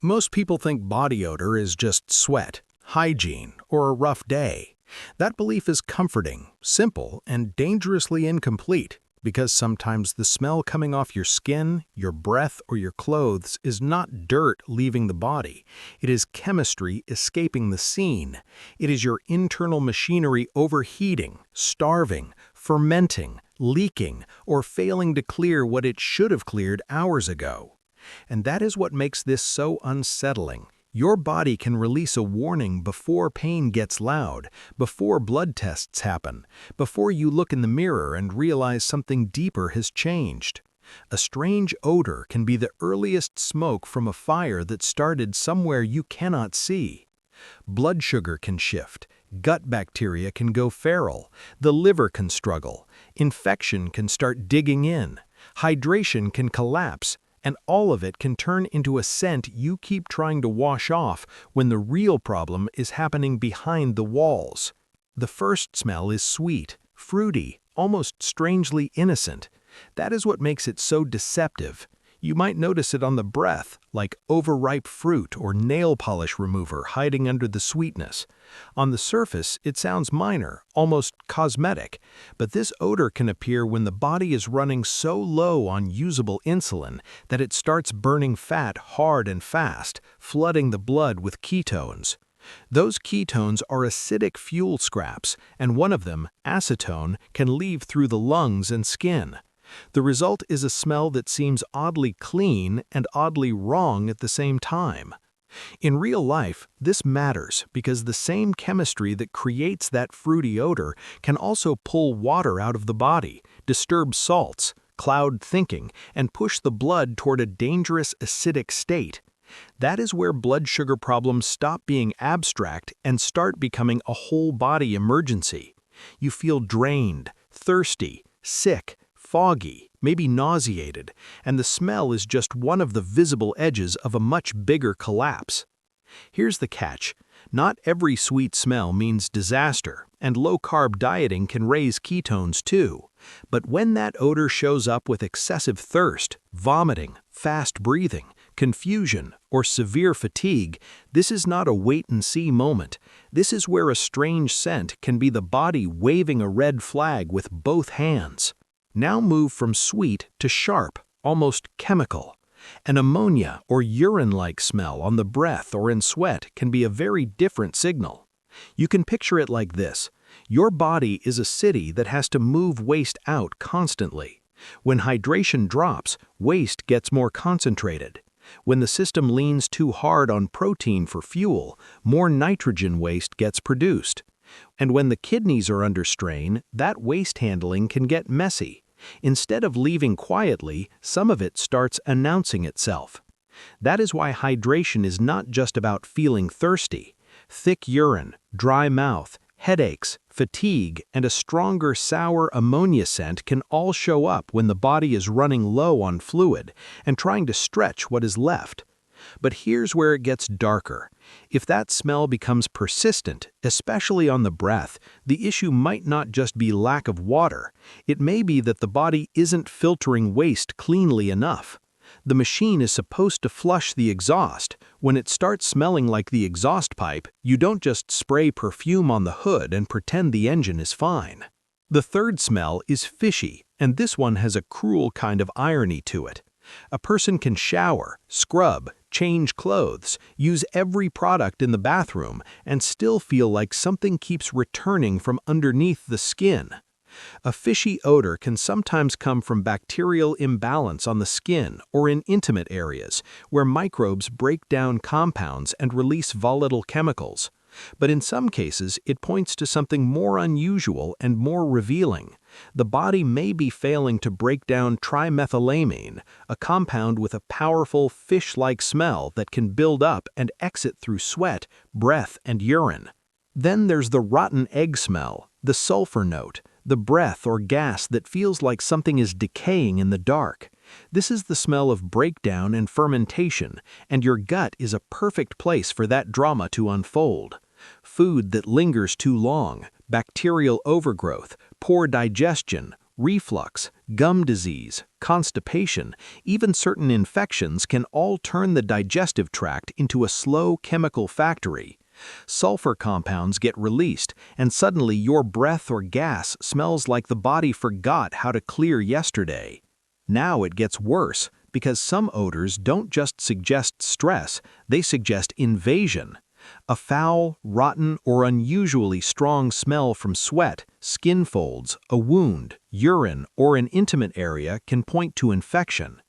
Most people think body odor is just sweat, hygiene, or a rough day. That belief is comforting, simple, and dangerously incomplete because sometimes the smell coming off your skin, your breath, or your clothes is not dirt leaving the body. It is chemistry escaping the scene. It is your internal machinery overheating, starving, fermenting, leaking, or failing to clear what it should have cleared hours ago. And that is what makes this so unsettling. Your body can release a warning before pain gets loud, before blood tests happen, before you look in the mirror and realize something deeper has changed. A strange odor can be the earliest smoke from a fire that started somewhere you cannot see. Blood sugar can shift, gut bacteria can go feral, the liver can struggle, infection can start digging in, hydration can collapse, and all of it can turn into a scent you keep trying to wash off when the real problem is happening behind the walls. The first smell is sweet, fruity, almost strangely innocent. That is what makes it so deceptive. You might notice it on the breath, like overripe fruit or nail polish remover hiding under the sweetness. On the surface, it sounds minor, almost cosmetic, but this odor can appear when the body is running so low on usable insulin that it starts burning fat hard and fast, flooding the blood with ketones. Those ketones are acidic fuel scraps, and one of them, acetone, can leave through the lungs and skin. The result is a smell that seems oddly clean and oddly wrong at the same time. In real life, this matters because the same chemistry that creates that fruity odor can also pull water out of the body, disturb salts, cloud thinking, and push the blood toward a dangerous acidic state. That is where blood sugar problems stop being abstract and start becoming a whole-body emergency. You feel drained, thirsty, sick, foggy, maybe nauseated, and the smell is just one of the visible edges of a much bigger collapse. Here's the catch. Not every sweet smell means disaster, and low-carb dieting can raise ketones too. But when that odor shows up with excessive thirst, vomiting, fast breathing, confusion, or severe fatigue, this is not a wait-and-see moment. This is where a strange scent can be the body waving a red flag with both hands. Now move from sweet to sharp, almost chemical. An ammonia or urine-like smell on the breath or in sweat can be a very different signal. You can picture it like this. Your body is a city that has to move waste out constantly. When hydration drops, waste gets more concentrated. When the system leans too hard on protein for fuel, more nitrogen waste gets produced. And when the kidneys are under strain, that waste handling can get messy. Instead of leaving quietly, some of it starts announcing itself. That is why hydration is not just about feeling thirsty. Thick urine, dry mouth, headaches, fatigue, and a stronger sour ammonia scent can all show up when the body is running low on fluid and trying to stretch what is left. But here's where it gets darker. If that smell becomes persistent, especially on the breath, the issue might not just be lack of water. It may be that the body isn't filtering waste cleanly enough. The machine is supposed to flush the exhaust. When it starts smelling like the exhaust pipe, you don't just spray perfume on the hood and pretend the engine is fine. The third smell is fishy, and this one has a cruel kind of irony to it. A person can shower, scrub, change clothes, use every product in the bathroom, and still feel like something keeps returning from underneath the skin. A fishy odor can sometimes come from bacterial imbalance on the skin or in intimate areas, where microbes break down compounds and release volatile chemicals. But in some cases, it points to something more unusual and more revealing. The body may be failing to break down trimethylamine, a compound with a powerful fish-like smell that can build up and exit through sweat, breath, and urine. Then there's the rotten egg smell, the sulfur note, the breath or gas that feels like something is decaying in the dark. This is the smell of breakdown and fermentation, and your gut is a perfect place for that drama to unfold. Food that lingers too long, bacterial overgrowth, poor digestion, reflux, gum disease, constipation, even certain infections can all turn the digestive tract into a slow chemical factory. Sulfur compounds get released, and suddenly your breath or gas smells like the body forgot how to clear yesterday. Now it gets worse, because some odors don't just suggest stress, they suggest invasion. A foul, rotten, or unusually strong smell from sweat, skin folds, a wound, urine, or an intimate area can point to infection.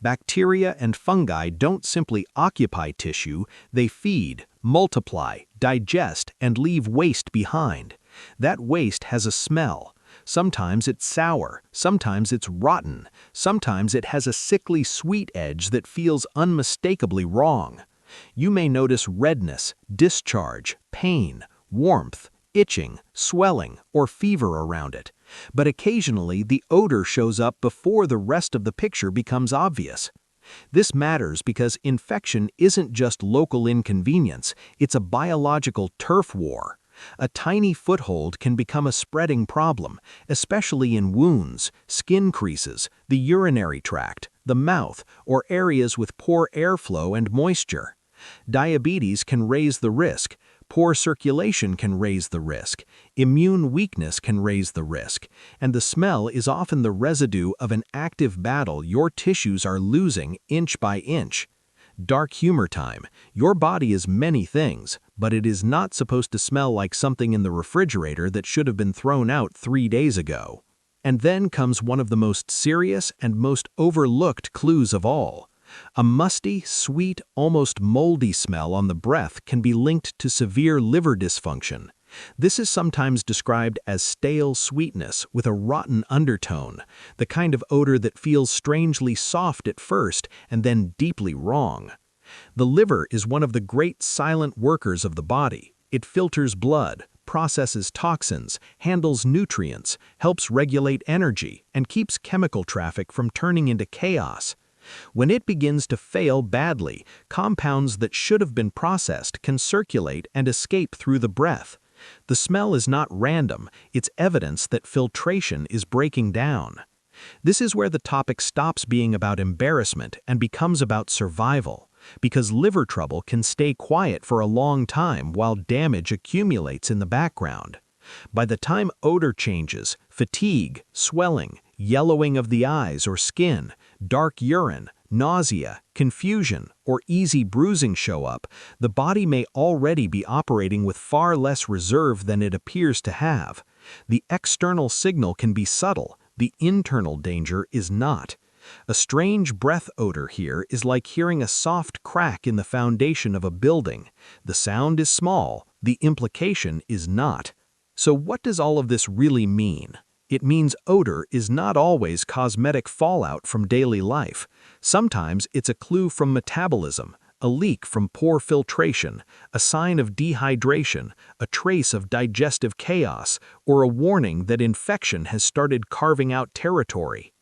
Bacteria and fungi don't simply occupy tissue, they feed, multiply, digest, and leave waste behind. That waste has a smell. Sometimes it's sour, sometimes it's rotten, sometimes it has a sickly sweet edge that feels unmistakably wrong. You may notice redness, discharge, pain, warmth, itching, swelling, or fever around it. But occasionally the odor shows up before the rest of the picture becomes obvious. This matters because infection isn't just local inconvenience, it's a biological turf war. A tiny foothold can become a spreading problem, especially in wounds, skin creases, the urinary tract, the mouth, or areas with poor airflow and moisture. Diabetes can raise the risk, poor circulation can raise the risk, immune weakness can raise the risk, and the smell is often the residue of an active battle your tissues are losing inch by inch. Dark humor time. Your body is many things, but it is not supposed to smell like something in the refrigerator that should have been thrown out 3 days ago. And then comes one of the most serious and most overlooked clues of all. A musty, sweet, almost moldy smell on the breath can be linked to severe liver dysfunction. This is sometimes described as stale sweetness with a rotten undertone, the kind of odor that feels strangely soft at first and then deeply wrong. The liver is one of the great silent workers of the body. It filters blood, processes toxins, handles nutrients, helps regulate energy, and keeps chemical traffic from turning into chaos. When it begins to fail badly, compounds that should have been processed can circulate and escape through the breath. The smell is not random, it's evidence that filtration is breaking down. This is where the topic stops being about embarrassment and becomes about survival, because liver trouble can stay quiet for a long time while damage accumulates in the background. By the time odor changes, fatigue, swelling, yellowing of the eyes or skin, dark urine, nausea, confusion, or easy bruising show up, the body may already be operating with far less reserve than it appears to have. The external signal can be subtle, the internal danger is not. A strange breath odor here is like hearing a soft crack in the foundation of a building. The sound is small, the implication is not. So what does all of this really mean? It means odor is not always cosmetic fallout from daily life. Sometimes it's a clue from metabolism, a leak from poor filtration, a sign of dehydration, a trace of digestive chaos, or a warning that infection has started carving out territory.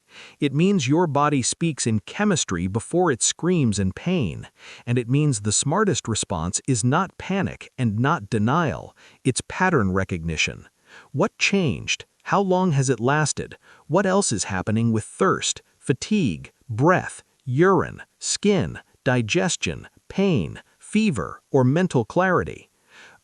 It means your body speaks in chemistry before it screams in pain, and it means the smartest response is not panic and not denial, it's pattern recognition. What changed? How long has it lasted? What else is happening with thirst, fatigue, breath, urine, skin, digestion, pain, fever, or mental clarity?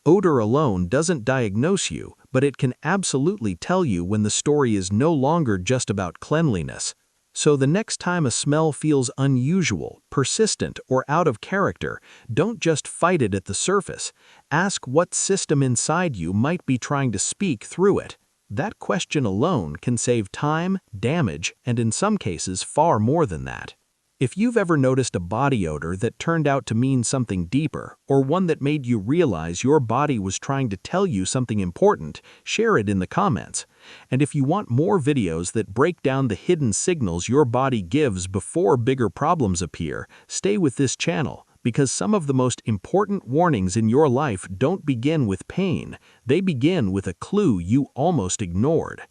Odor alone doesn't diagnose you, but it can absolutely tell you when the story is no longer just about cleanliness. So the next time a smell feels unusual, persistent, or out of character, don't just fight it at the surface. Ask what system inside you might be trying to speak through it. That question alone can save time, damage, and in some cases far more than that. If you've ever noticed a body odor that turned out to mean something deeper, or one that made you realize your body was trying to tell you something important, share it in the comments. And if you want more videos that break down the hidden signals your body gives before bigger problems appear, stay with this channel, because some of the most important warnings in your life don't begin with pain, they begin with a clue you almost ignored.